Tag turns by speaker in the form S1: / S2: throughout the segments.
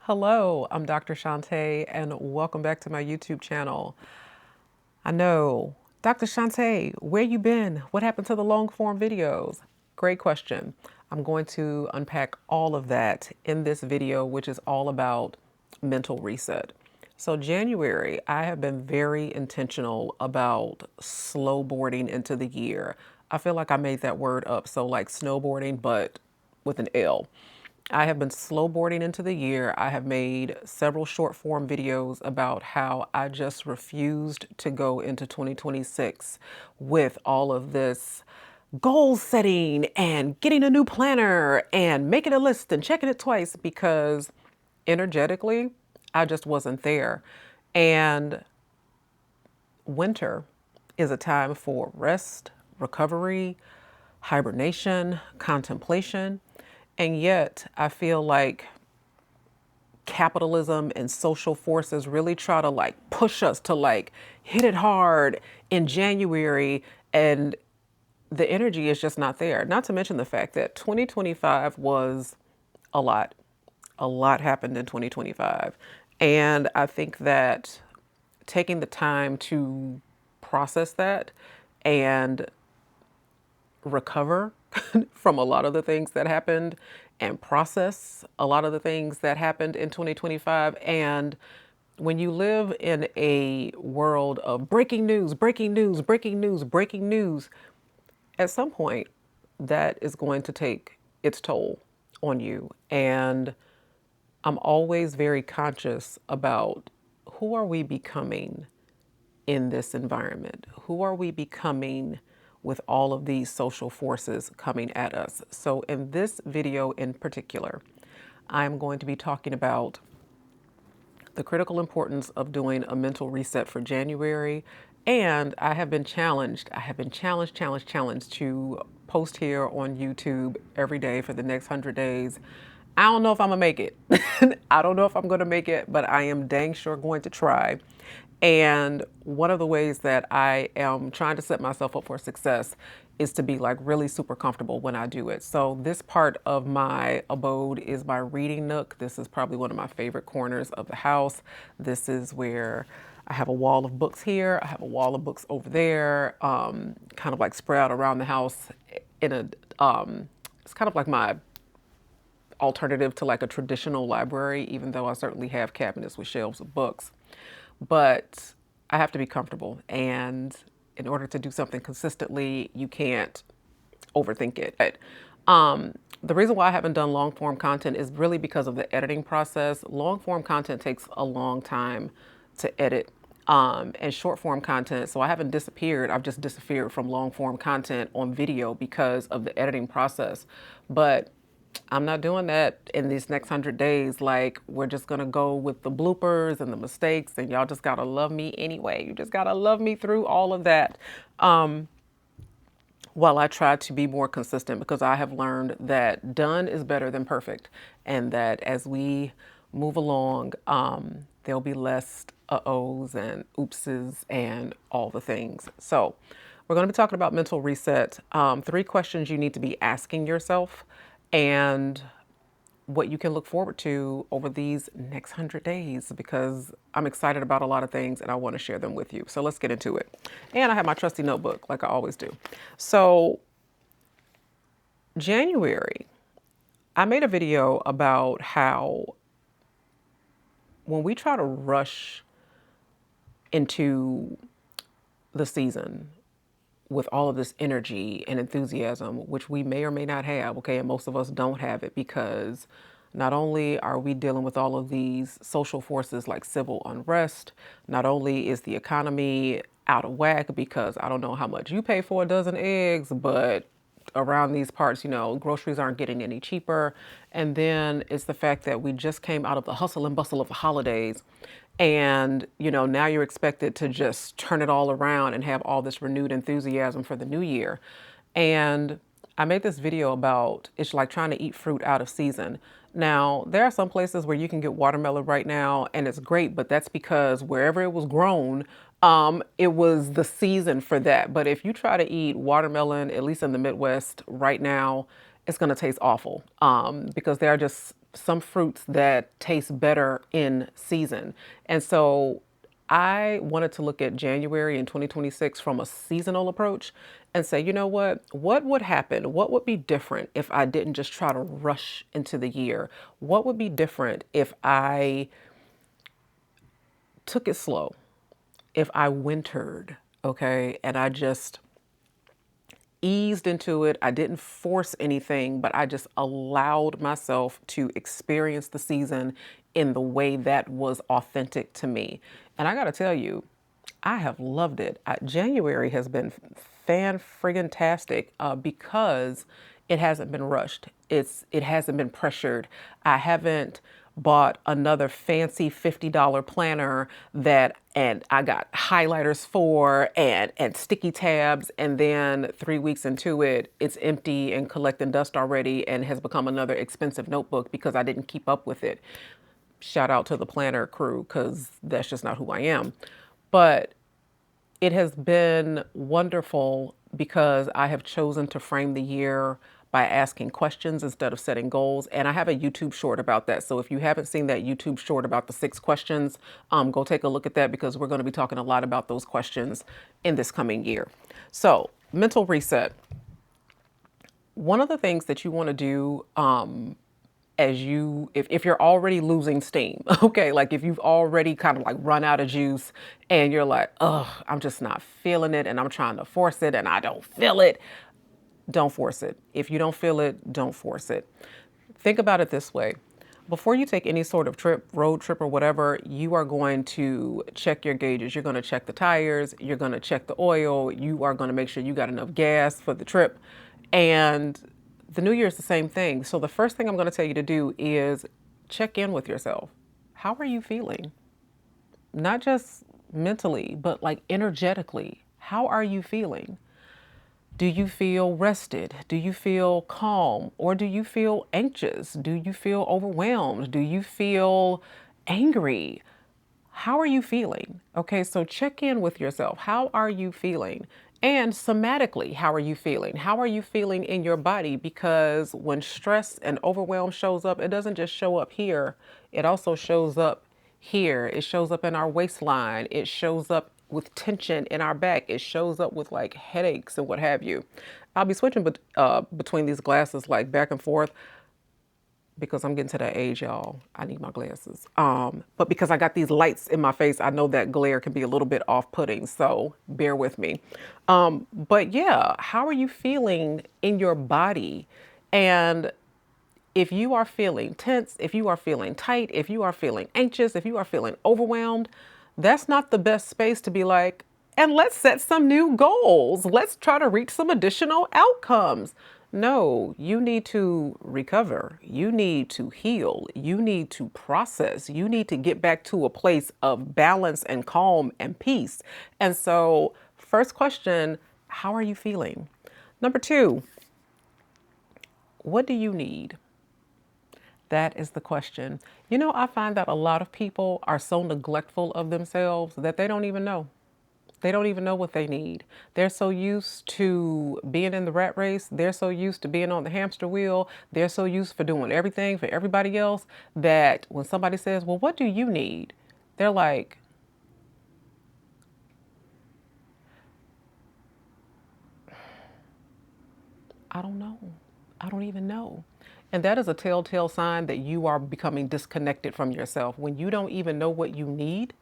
S1: Hello, I'm Dr. Shantae, and welcome back to my YouTube channel. I know, Dr. Shantae, where you been? What happened to the long form videos? Great question. I'm going to unpack all of that in this video, which is all about mental reset. So January, I have been very intentional about slow boarding into the year. I feel like I made that word up. So like snowboarding, but with an L. I have been slow boarding into the year. I have made several short form videos about how I just refused to go into 2026 with all of this goal setting and getting a new planner and making a list and checking it twice because energetically, I just wasn't there. And winter is a time for rest, recovery, hibernation, contemplation. And yet, I feel like capitalism and social forces really try to like push us to like hit it hard in January, and the energy is just not there. Not to mention the fact that 2025 was a lot. A lot happened in 2025. And I think that taking the time to process that and recover from a lot of the things that happened and process a lot of the things that happened in 2025. And when you live in a world of breaking news, breaking news, breaking news, breaking news, at some point that is going to take its toll on you. And I'm always very conscious about who are we becoming in this environment? Who are we becoming with all of these social forces coming at us? So in this video in particular, I'm going to be talking about the critical importance of doing a mental reset for January. And I have been challenged. Challenged to post here on YouTube every day for the next 100 days. I don't know if I'm gonna make it. I don't know if I'm gonna make it, but I am dang sure going to try. And one of the ways that I am trying to set myself up for success is to be like really super comfortable when I do it. So this part of my abode is my reading nook. This is probably one of my favorite corners of the house. This is where I have a wall of books here. I have a wall of books over there, kind of like spread out around the house in it's kind of like my alternative to like a traditional library, even though I certainly have cabinets with shelves of books. But I have to be comfortable. And in order to do something consistently, you can't overthink it. The reason why I haven't done long form content is really because of the editing process. Long form content takes a long time to edit. And short form content. So I haven't disappeared. I've just disappeared from long form content on video because of the editing process. But I'm not doing that in these next 100 days. Like, we're just gonna go with the bloopers and the mistakes, and y'all just gotta love me anyway. You just gotta love me through all of that. While I try to be more consistent, because I have learned that done is better than perfect, and that as we move along, there'll be less uh-ohs and oopses and all the things. So we're going to be talking about mental reset. 3 questions you need to be asking yourself, and what you can look forward to over these next 100 days, because I'm excited about a lot of things and I want to share them with you. So let's get into it. And I have my trusty notebook like I always do. So January, I made a video about how when we try to rush into the season with all of this energy and enthusiasm, which we may or may not have, okay, and most of us don't have it, because not only are we dealing with all of these social forces like civil unrest, not only is the economy out of whack, because I don't know how much you pay for a dozen eggs, but around these parts, groceries aren't getting any cheaper. And then it's the fact that we just came out of the hustle and bustle of the holidays. And, now you're expected to just turn it all around and have all this renewed enthusiasm for the new year. And I made this video about it's like trying to eat fruit out of season. Now, there are some places where you can get watermelon right now, and it's great, but that's because wherever it was grown, it was the season for that. But if you try to eat watermelon, at least in the Midwest right now, it's going to taste awful, because there are just some fruits that taste better in season. And so I wanted to look at January in 2026 from a seasonal approach and say, you know what? What would happen? What would be different if I didn't just try to rush into the year? What would be different if I took it slow? If I wintered, okay, and I just eased into it. I didn't force anything, but I just allowed myself to experience the season in the way that was authentic to me. And I got to tell you, I have loved it. January has been fan friggin' tastic because it hasn't been rushed. It hasn't been pressured. I haven't bought another fancy $50 planner that and I got highlighters for and sticky tabs, and then 3 weeks into it, it's empty and collecting dust already and has become another expensive notebook because I didn't keep up with it. Shout out to the planner crew because that's just not who I am. But it has been wonderful because I have chosen to frame the year by asking questions instead of setting goals. And I have a YouTube short about that. So if you haven't seen that YouTube short about the 6 questions, go take a look at that because we're going to be talking a lot about those questions in this coming year. So, mental reset. One of the things that you want to do if you're already losing steam, okay, like if you've already kind of like run out of juice and you're like, ugh, I'm just not feeling it and I'm trying to force it and I don't feel it, don't force it. If you don't feel it, don't force it. Think about it this way. Before you take any sort of trip, road trip or whatever, you are going to check your gauges. You're going to check the tires. You're going to check the oil. You are going to make sure you got enough gas for the trip. And the new year is the same thing. So the first thing I'm going to tell you to do is check in with yourself. How are you feeling? Not just mentally, but like energetically. How are you feeling? Do you feel rested? Do you feel calm? Or do you feel anxious? Do you feel overwhelmed? Do you feel angry? How are you feeling? Okay, so check in with yourself. How are you feeling? And somatically, how are you feeling? How are you feeling in your body? Because when stress and overwhelm shows up, it doesn't just show up here, it also shows up here. It shows up in our waistline. It shows up with tension in our back. It shows up with like headaches and what have you. I'll be switching between these glasses like back and forth because I'm getting to that age, y'all. I need my glasses. But because I got these lights in my face, I know that glare can be a little bit off-putting, so bear with me. But yeah, how are you feeling in your body? And if you are feeling tense, if you are feeling tight, if you are feeling anxious, if you are feeling overwhelmed, that's not the best space to be like, and let's set some new goals. Let's try to reach some additional outcomes. No, you need to recover. You need to heal. You need to process. You need to get back to a place of balance and calm and peace. And so, first question, how are you feeling? Number two, what do you need? That is the question. You know, I find that a lot of people are so neglectful of themselves that they don't even know. They don't even know what they need. They're so used to being in the rat race. They're so used to being on the hamster wheel. They're so used for doing everything for everybody else that when somebody says, well, what do you need? They're like, I don't know. I don't even know. And that is a telltale sign that you are becoming disconnected from yourself. When you don't even know what you need,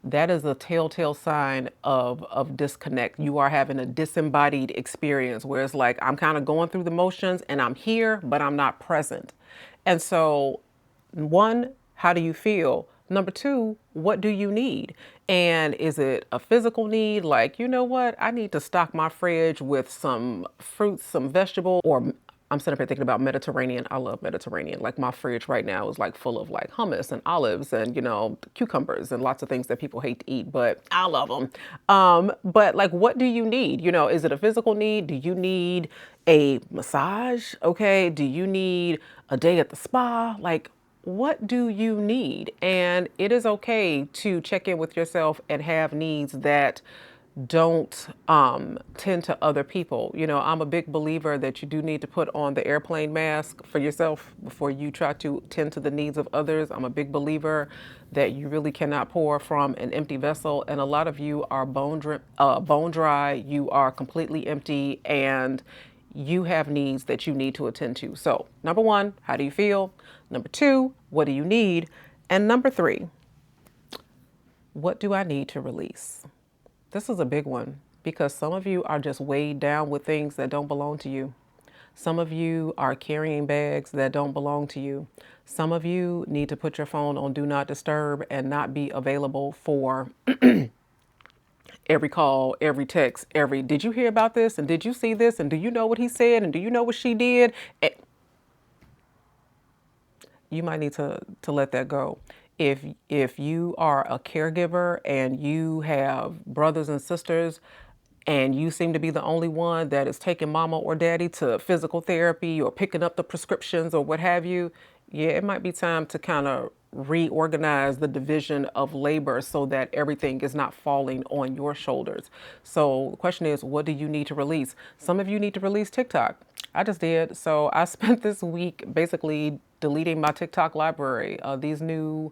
S1: that is a telltale sign of disconnect. You are having a disembodied experience where it's like, I'm kind of going through the motions and I'm here, but I'm not present. And so, one, how do you feel? Number two, what do you need? And is it a physical need? Like, you know what? I need to stock my fridge with some fruits, some vegetables, or I'm sitting up here thinking about Mediterranean. I love Mediterranean. Like my fridge right now is like full of like hummus and olives and, you know, cucumbers and lots of things that people hate to eat, but I love them. But like, what do you need? You know, is it a physical need? Do you need a massage? Okay. Do you need a day at the spa? Like, what do you need? And it is okay to check in with yourself and have needs that don't tend to other people. You know, I'm a big believer that you do need to put on the airplane mask for yourself before you try to tend to the needs of others. I'm a big believer that you really cannot pour from an empty vessel. And a lot of you are bone dry. You are completely empty, and you have needs that you need to attend to. So, number one, how do you feel? Number two, what do you need? And number three, what do I need to release? This is a big one because some of you are just weighed down with things that don't belong to you. Some of you are carrying bags that don't belong to you. Some of you need to put your phone on do not disturb and not be available for every call, every text, did you hear about this? And did you see this? And do you know what he said? And do you know what she did? You might need to let that go. If you are a caregiver and you have brothers and sisters and you seem to be the only one that is taking mama or daddy to physical therapy or picking up the prescriptions or what have you, yeah, it might be time to kind of reorganize the division of labor so that everything is not falling on your shoulders. So the question is, what do you need to release? Some of you need to release TikTok. I just did. So I spent this week basically deleting my TikTok library. These new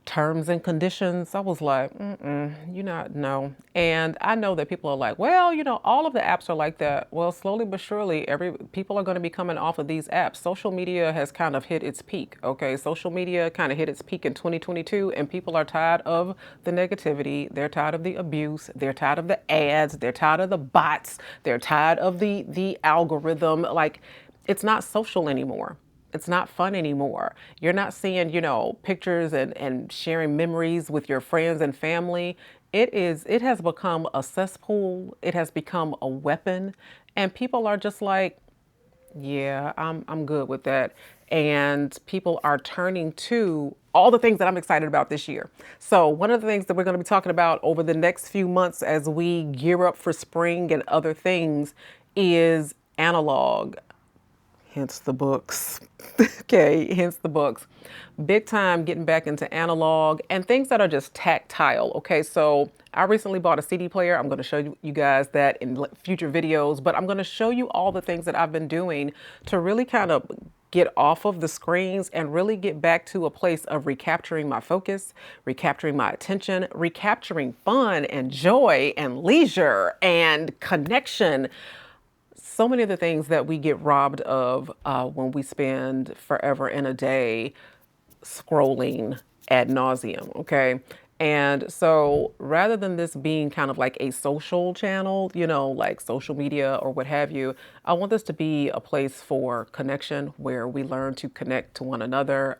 S1: terms and conditions, I was like, you not, no. And I know that people are like, well, you know, all of the apps are like that. Well, slowly but surely, people are going to be coming off of these apps. Social media has kind of hit its peak. Okay, social media kind of hit its peak in 2022, and people are tired of the negativity. They're tired of the abuse. They're tired of the ads. They're tired of the bots. They're tired of the algorithm. Like, it's not social anymore. It's not fun anymore. You're not seeing, you know, pictures and sharing memories with your friends and family. It has become a cesspool. It has become a weapon. And people are just like, yeah, I'm good with that. And people are turning to all the things that I'm excited about this year. So one of the things that we're going to be talking about over the next few months as we gear up for spring and other things is analog. Hence the books. Okay, hence the books. Big time getting back into analog and things that are just tactile. Okay, so I recently bought a CD player. I'm going to show you guys that in future videos, but I'm going to show you all the things that I've been doing to really kind of get off of the screens and really get back to a place of recapturing my focus, recapturing my attention, recapturing fun and joy and leisure and connection. So many of the things that we get robbed of when we spend forever in a day scrolling ad nauseum, okay? And so rather than this being kind of like a social channel, you know, like social media or what have you, I want this to be a place for connection where we learn to connect to one another,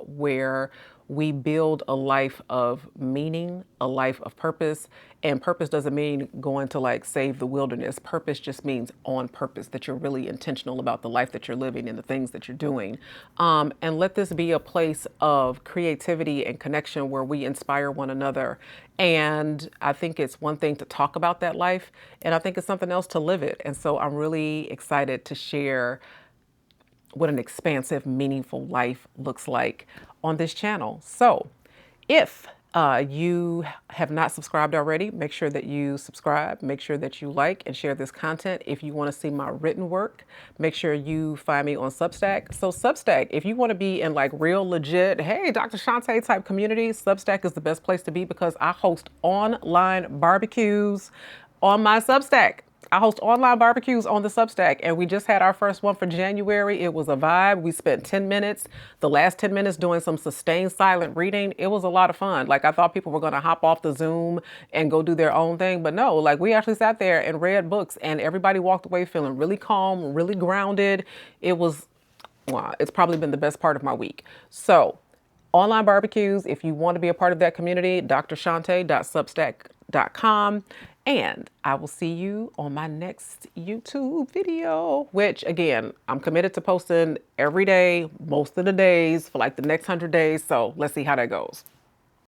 S1: where we build a life of meaning, a life of purpose. And purpose doesn't mean going to like save the wilderness. Purpose just means on purpose, that you're really intentional about the life that you're living and the things that you're doing. And let this be a place of creativity and connection where we inspire one another. And I think it's one thing to talk about that life, and I think it's something else to live it. And so I'm really excited to share what an expansive, meaningful life looks like on this channel. So if you have not subscribed already, make sure that you subscribe, make sure that you like and share this content. If you want to see my written work, make sure you find me on Substack. So Substack, if you want to be in like real legit, hey, Dr. Shantae type community, Substack is the best place to be because I host online barbecues on my Substack. I host online barbecues on the Substack, and we just had our first one for January. It was a vibe. We spent 10 minutes, the last 10 minutes doing some sustained silent reading. It was a lot of fun. Like, I thought people were going to hop off the Zoom and go do their own thing, but no, like, we actually sat there and read books, and everybody walked away feeling really calm, really grounded. It was, wow, it's probably been the best part of my week. So online barbecues, if you want to be a part of that community, drshante.substack.com. And I will see you on my next YouTube video, which again, I'm committed to posting every day, most of the days for like the next 100 days. So let's see how that goes.